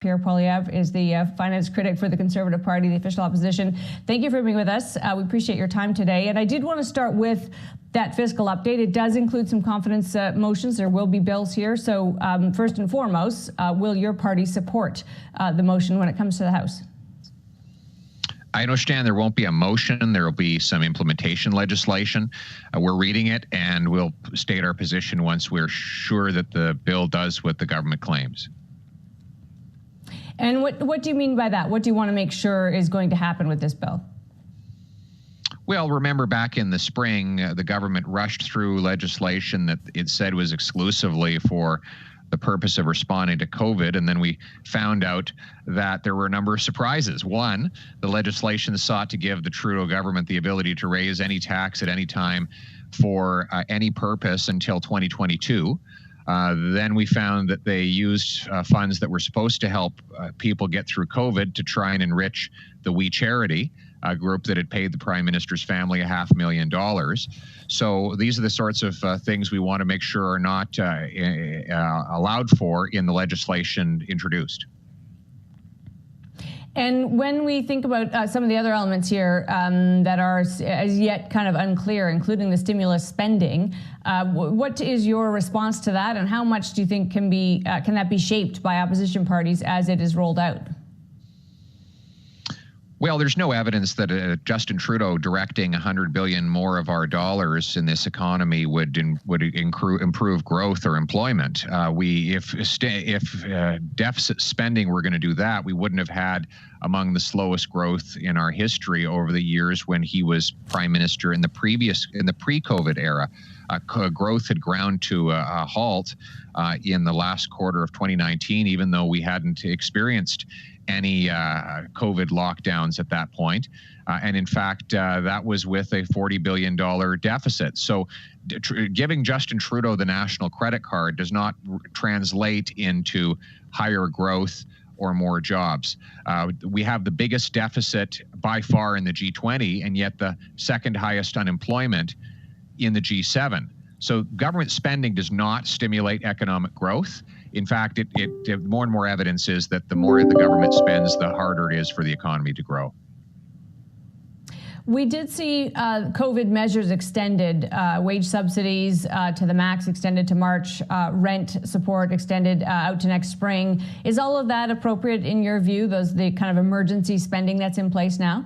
Pierre Poilievre is the finance critic for the Conservative Party, the official opposition. Thank you for being with us. We appreciate your time today. And I did want to start with that fiscal update. It does include some confidence motions. There will be bills here. So first and foremost, will your party support the motion when it comes to the House? I understand there won't be a motion. There will be some implementation legislation. We're reading it, and we'll state our position once we're sure that the bill does what the government claims. And what do you mean by that? What do you want to make sure is going to happen with this bill? Well, remember back in the spring, the government rushed through legislation that it said was exclusively for the purpose of responding to COVID. And then we found out that there were a number of surprises. One, the legislation sought to give the Trudeau government the ability to raise any tax at any time for any purpose until 2022. Then we found that they used funds that were supposed to help people get through COVID to try and enrich the We Charity, a group that had paid the Prime Minister's family $500,000. So these are the sorts of things we want to make sure are not allowed for in the legislation introduced. And when we think about some of the other elements here that are as yet kind of unclear, including the stimulus spending, what is your response to that, and how much do you think can that be shaped by opposition parties as it is rolled out? Well, there's no evidence that Justin Trudeau directing $100 billion more of our dollars in this economy would improve growth or employment. If deficit spending were going to do that, we wouldn't have had among the slowest growth in our history over the years when he was prime minister in the pre-COVID era. Growth had ground to a halt in the last quarter of 2019, even though we hadn't experienced any COVID lockdowns at that point. And in fact, that was with a $40 billion deficit. So giving Justin Trudeau the national credit card does not translate into higher growth or more jobs. We have the biggest deficit by far in the G20, and yet the second highest unemployment in the G7. So government spending does not stimulate economic growth. In fact, more and more evidence is that the more the government spends, the harder it is for the economy to grow. We did see COVID measures extended, wage subsidies to the max extended to March, rent support extended out to next spring. Is all of that appropriate in your view, the kind of emergency spending that's in place now?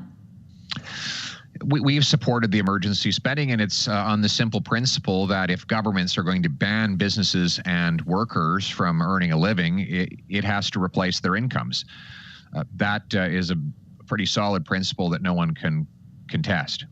We've supported the emergency spending, and it's on the simple principle that if governments are going to ban businesses and workers from earning a living, it has to replace their incomes. That is a pretty solid principle that no one can contest.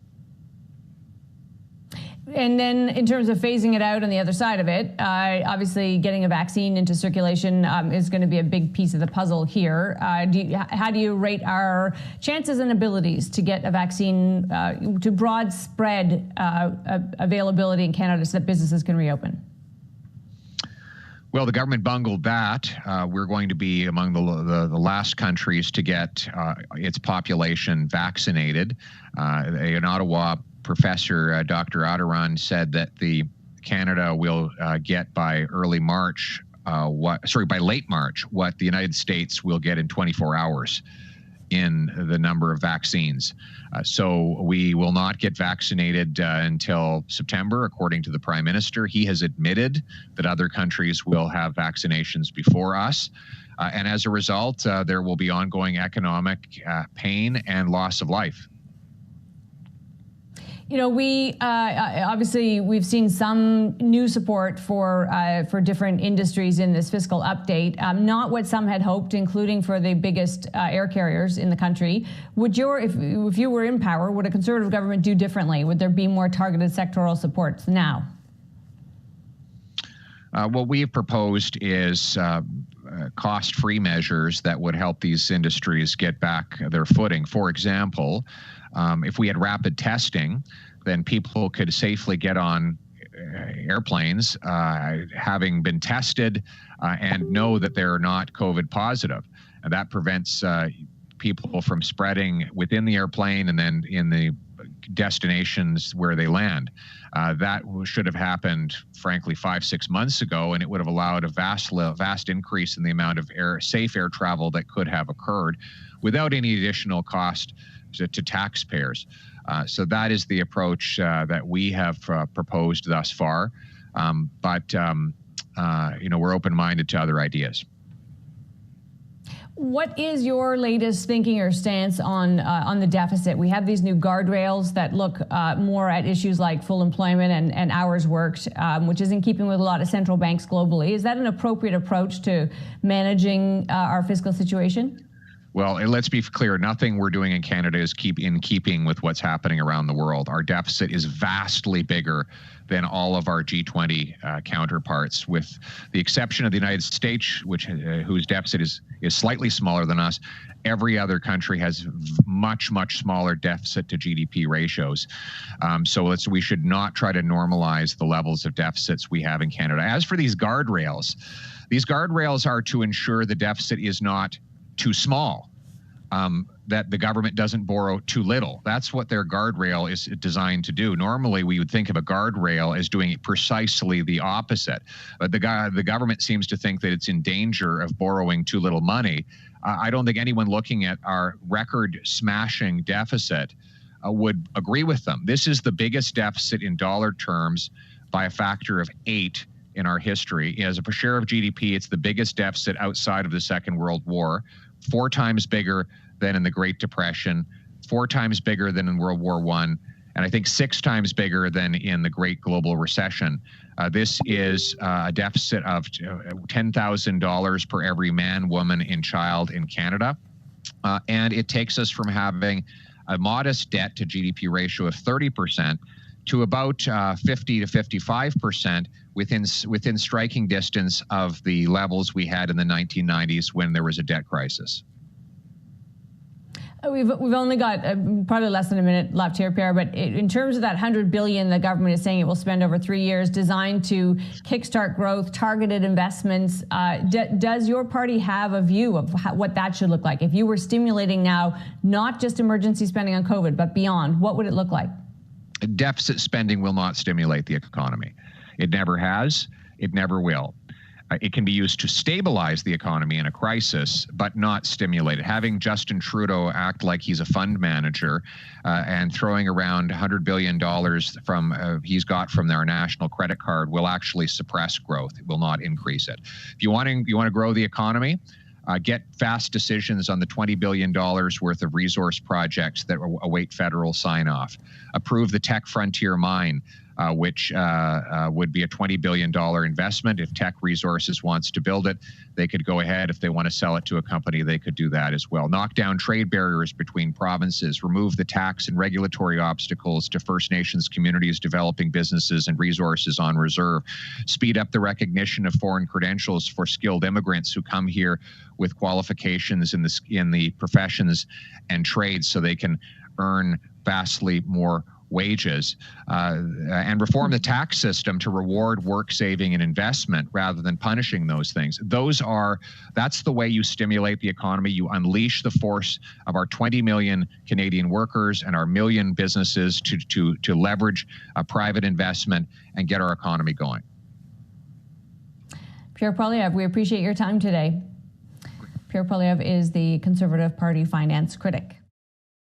And then in terms of phasing it out on the other side of it, obviously getting a vaccine into circulation is going to be a big piece of the puzzle here. How do you rate our chances and abilities to get a vaccine to broad spread availability in Canada so that businesses can reopen? Well, the government bungled that. We're going to be among the last countries to get its population vaccinated. An Ottawa professor, Dr. Aderan, said that Canada will get by late March, what the United States will get in 24 hours in the number of vaccines. So we will not get vaccinated until September, according to the Prime Minister. He has admitted that other countries will have vaccinations before us. And as a result, there will be ongoing economic pain and loss of life. You know, we obviously we've seen some new support for different industries in this fiscal update. Not what some had hoped, including for the biggest air carriers in the country. If you were in power, would a Conservative government do differently? Would there be more targeted sectoral supports now? What we have proposed is cost-free measures that would help these industries get back their footing. For example, if we had rapid testing, then people could safely get on airplanes having been tested and know that they're not COVID positive. And that prevents people from spreading within the airplane and then in the destinations where they land. That should have happened, frankly, 5-6 months ago, and it would have allowed a vast increase in the amount of safe air travel that could have occurred without any additional cost to taxpayers. So that is the approach that we have proposed thus far. But we're open-minded to other ideas. What is your latest thinking or stance on the deficit? We have these new guardrails that look more at issues like full employment and hours worked, which is in keeping with a lot of central banks globally. Is that an appropriate approach to managing our fiscal situation? Well, let's be clear. Nothing we're doing in Canada is in keeping with what's happening around the world. Our deficit is vastly bigger than all of our G20 counterparts, with the exception of the United States, whose deficit is slightly smaller than us. Every other country has much smaller deficit to GDP ratios. So we should not try to normalize the levels of deficits we have in Canada. As for these guardrails are to ensure the deficit is not too small, that the government doesn't borrow too little. That's what their guardrail is designed to do. Normally, we would think of a guardrail as doing precisely the opposite. But the government seems to think that it's in danger of borrowing too little money. I don't think anyone looking at our record-smashing deficit would agree with them. This is the biggest deficit in dollar terms by a factor of 8 in our history. As a share of GDP, it's the biggest deficit outside of the Second World War, 4 times bigger than in the Great Depression, 4 times bigger than in World War I, and I think 6 times bigger than in the Great Global Recession. This is a deficit of $10,000 per every man, woman, and child in Canada. And it takes us from having a modest debt to GDP ratio of 30% to about 50 to 55% within striking distance of the levels we had in the 1990s when there was a debt crisis. We've only got probably less than a minute left here, Pierre, but in terms of that $100 billion the government is saying it will spend over 3 years designed to kickstart growth, targeted investments, does your party have a view of what that should look like? If you were stimulating now, not just emergency spending on COVID, but beyond, what would it look like? Deficit spending will not stimulate the economy. It never has. It never will. It can be used to stabilize the economy in a crisis, but not stimulate it. Having Justin Trudeau act like he's a fund manager and throwing around $100 billion he's got from their national credit card will actually suppress growth. It will not increase it. If you want to grow the economy, get fast decisions on the $20 billion worth of resource projects that await federal sign-off. Approve the Tech Frontier Mine, which would be a $20 billion investment. If Tech Resources wants to build it, they could go ahead. If they want to sell it to a company, they could do that as well. Knock down trade barriers between provinces. Remove the tax and regulatory obstacles to First Nations communities developing businesses and resources on reserve. Speed up the recognition of foreign credentials for skilled immigrants who come here with qualifications in the professions and trades so they can earn vastly more wages, and reform the tax system to reward work, saving, and investment rather than punishing those things. That's the way you stimulate the economy. You unleash the force of our 20 million Canadian workers and our million businesses to leverage private investment and get our economy going. Pierre Poilievre, we appreciate your time today. Pierre Poilievre is the Conservative Party finance critic.